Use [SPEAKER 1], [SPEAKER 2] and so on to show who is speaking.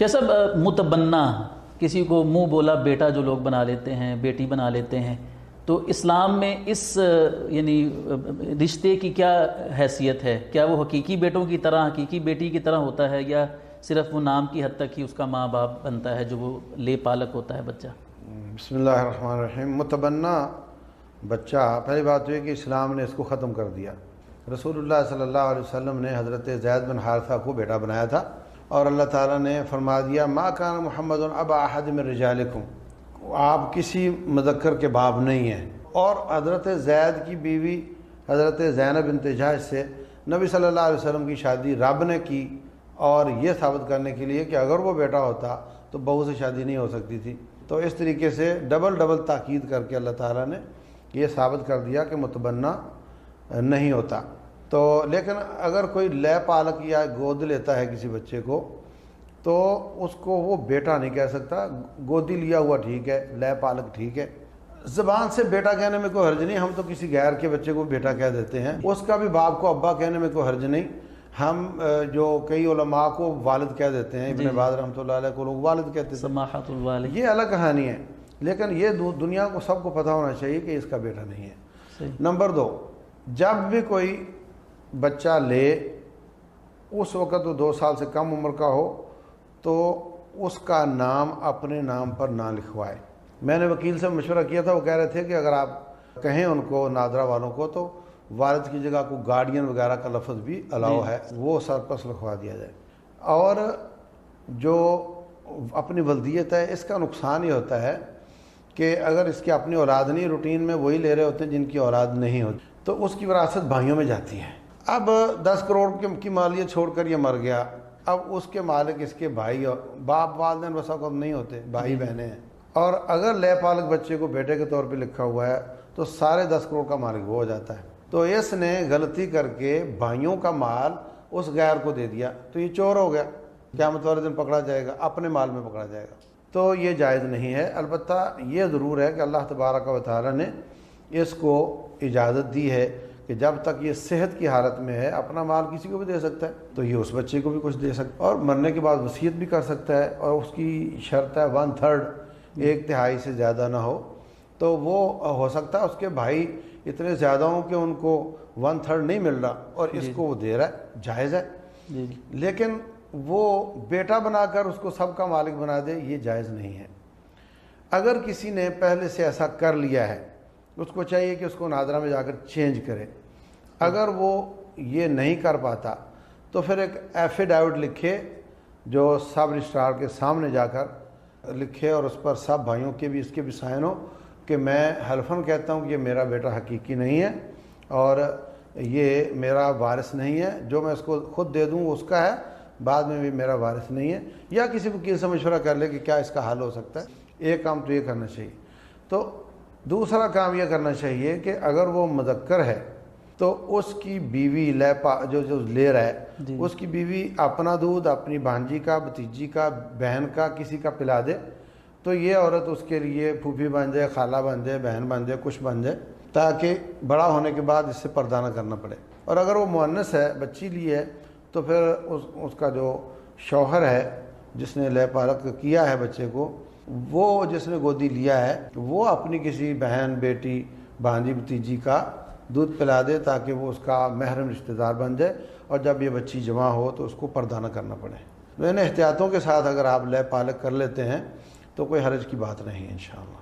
[SPEAKER 1] شیخ صاحب متبنہ، کسی کو منہ بولا بیٹا جو لوگ بنا لیتے ہیں، بیٹی بنا لیتے ہیں، تو اسلام میں اس یعنی رشتے کی کیا حیثیت ہے؟ کیا وہ حقیقی بیٹوں کی طرح، حقیقی بیٹی کی طرح ہوتا ہے، یا صرف وہ نام کی حد تک ہی اس کا ماں باپ بنتا ہے جو وہ لے پالک ہوتا ہے بچہ؟
[SPEAKER 2] بسم اللہ الرحمن الرحیم۔ متبنہ بچہ، پہلی بات تو یہ کہ اسلام نے اس کو ختم کر دیا۔ رسول اللہ صلی اللہ علیہ وسلم نے حضرت زید بن حارثہ کو بیٹا بنایا تھا، اور اللہ تعالیٰ نے فرما دیا ما کان محمد ابا احد من رجالکم، آپ کسی مذکر کے باپ نہیں ہیں۔ اور حضرت زید کی بیوی حضرت زینب بنت جحش سے نبی صلی اللہ علیہ وسلم کی شادی رب نے کی، اور یہ ثابت کرنے کے لیے کہ اگر وہ بیٹا ہوتا تو بہو سے شادی نہیں ہو سکتی تھی۔ تو اس طریقے سے ڈبل تاکید کر کے اللہ تعالیٰ نے یہ ثابت کر دیا کہ متبنہ نہیں ہوتا۔ تو لیکن اگر کوئی لے پالک یا گود لیتا ہے کسی بچے کو، تو اس کو وہ بیٹا نہیں کہہ سکتا۔ گودی لیا ہوا ٹھیک ہے، لے پالک ٹھیک ہے، زبان سے بیٹا کہنے میں کوئی حرج نہیں۔ ہم تو کسی غیر کے بچے کو بیٹا کہہ دیتے ہیں، اس کا بھی باپ کو ابا کہنے میں کوئی حرج نہیں۔ ہم جو کئی علماء کو والد کہہ دیتے ہیں، ابن باز رحمۃ اللہ علیہ کو لوگ والد کہتے ہیں،
[SPEAKER 1] سماحت الوالد،
[SPEAKER 2] یہ الگ کہانی ہے، لیکن یہ دنیا کو سب کو پتہ ہونا چاہیے کہ اس کا بیٹا نہیں ہے۔ نمبر 2، جب بھی کوئی بچہ لے، اس وقت وہ 2 سال سے کم عمر کا ہو تو اس کا نام اپنے نام پر نہ لکھوائے۔ میں نے وکیل سے مشورہ کیا تھا، وہ کہہ رہے تھے کہ اگر آپ کہیں ان کو، نادرا والوں کو، تو والد کی جگہ کو گارڈین وغیرہ کا لفظ بھی الاؤ ہے، وہ سرپس لکھوا دیا جائے۔ اور جو اپنی ولدیت ہے، اس کا نقصان یہ ہوتا ہے کہ اگر اس کی اپنی اولاد نہیں، روٹین میں وہی لے رہے ہوتے ہیں جن کی اولاد نہیں ہوتی، تو اس کی وراثت بھائیوں میں جاتی ہے۔ اب 10 کروڑ کی مالیت چھوڑ کر یہ مر گیا، اب اس کے مالک اس کے بھائی، اور باپ والدین بس وقت نہیں ہوتے، بھائی بہنیں ہیں۔ اور اگر لے پالک بچے کو بیٹے کے طور پہ لکھا ہوا ہے تو سارے 10 کروڑ کا مالک وہ ہو جاتا ہے۔ تو اس نے غلطی کر کے بھائیوں کا مال اس غیر کو دے دیا، تو یہ چور ہو گیا، قیامت والے دن پکڑا جائے گا، اپنے مال میں پکڑا جائے گا۔ تو یہ جائز نہیں ہے۔ البتہ یہ ضرور ہے کہ اللہ تبارک و تعالیٰ نے اس کو اجازت دی ہے کہ جب تک یہ صحت کی حالت میں ہے اپنا مال کسی کو بھی دے سکتا ہے، تو یہ اس بچے کو بھی کچھ دے سکتا ہے، اور مرنے کے بعد وصیت بھی کر سکتا ہے، اور اس کی شرط ہے 1/3، 1/3 سے زیادہ نہ ہو۔ تو وہ ہو سکتا ہے اس کے بھائی اتنے زیادہ ہوں کہ ان کو 1/3 نہیں مل رہا اور اس کو وہ دے رہا ہے، جائز ہے۔ لیکن وہ بیٹا بنا کر اس کو سب کا مالک بنا دے، یہ جائز نہیں ہے۔ اگر کسی نے پہلے سے ایسا کر لیا ہے، اس کو چاہیے کہ اس کو نادرا میں جا کر چینج کرے۔ اگر وہ یہ نہیں کر پاتا تو پھر ایک ایفیڈیوٹ لکھے، جو سب رجسٹرار کے سامنے جا کر لکھے، اور اس پر سب بھائیوں کے بھی، اس کے بھی سائن ہو کہ میں حلفاً کہتا ہوں کہ یہ میرا بیٹا حقیقی نہیں ہے اور یہ میرا وارث نہیں ہے، جو میں اس کو خود دے دوں وہ اس کا ہے، بعد میں بھی میرا وارث نہیں ہے۔ یا کسی وکیل سے مشورہ کر لے کہ کیا اس کا حل ہو سکتا ہے۔ ایک کام تو یہ کرنا چاہیے۔ تو دوسرا کام یہ کرنا چاہیے کہ اگر وہ مذکر ہے تو اس کی بیوی جو لے رہا ہے، اس کی بیوی اپنا دودھ اپنی بھانجی کا، بھتیجی کا، بہن کا، کسی کا پلا دے، تو یہ عورت اس کے لیے پھوپھی بن جائے، خالہ بن جائے، بہن بن جائے، کچھ بن جائے، تاکہ بڑا ہونے کے بعد اس سے پردہ نہ کرنا پڑے۔ اور اگر وہ مؤنث ہے، بچی لی ہے، تو پھر اس کا جو شوہر ہے جس نے لے پالک کیا ہے بچے کو، وہ جس نے گودی لیا ہے، وہ اپنی کسی بہن، بیٹی، بھانجی، بھتیجی کا دودھ پلا دے تاکہ وہ اس کا محرم رشتہ دار بن جائے، اور جب یہ بچی جمع ہو تو اس کو پردہ نہ کرنا پڑے۔ تو ان احتیاطوں کے ساتھ اگر آپ لے پالک کر لیتے ہیں تو کوئی حرج کی بات نہیں ہے انشاءاللہ۔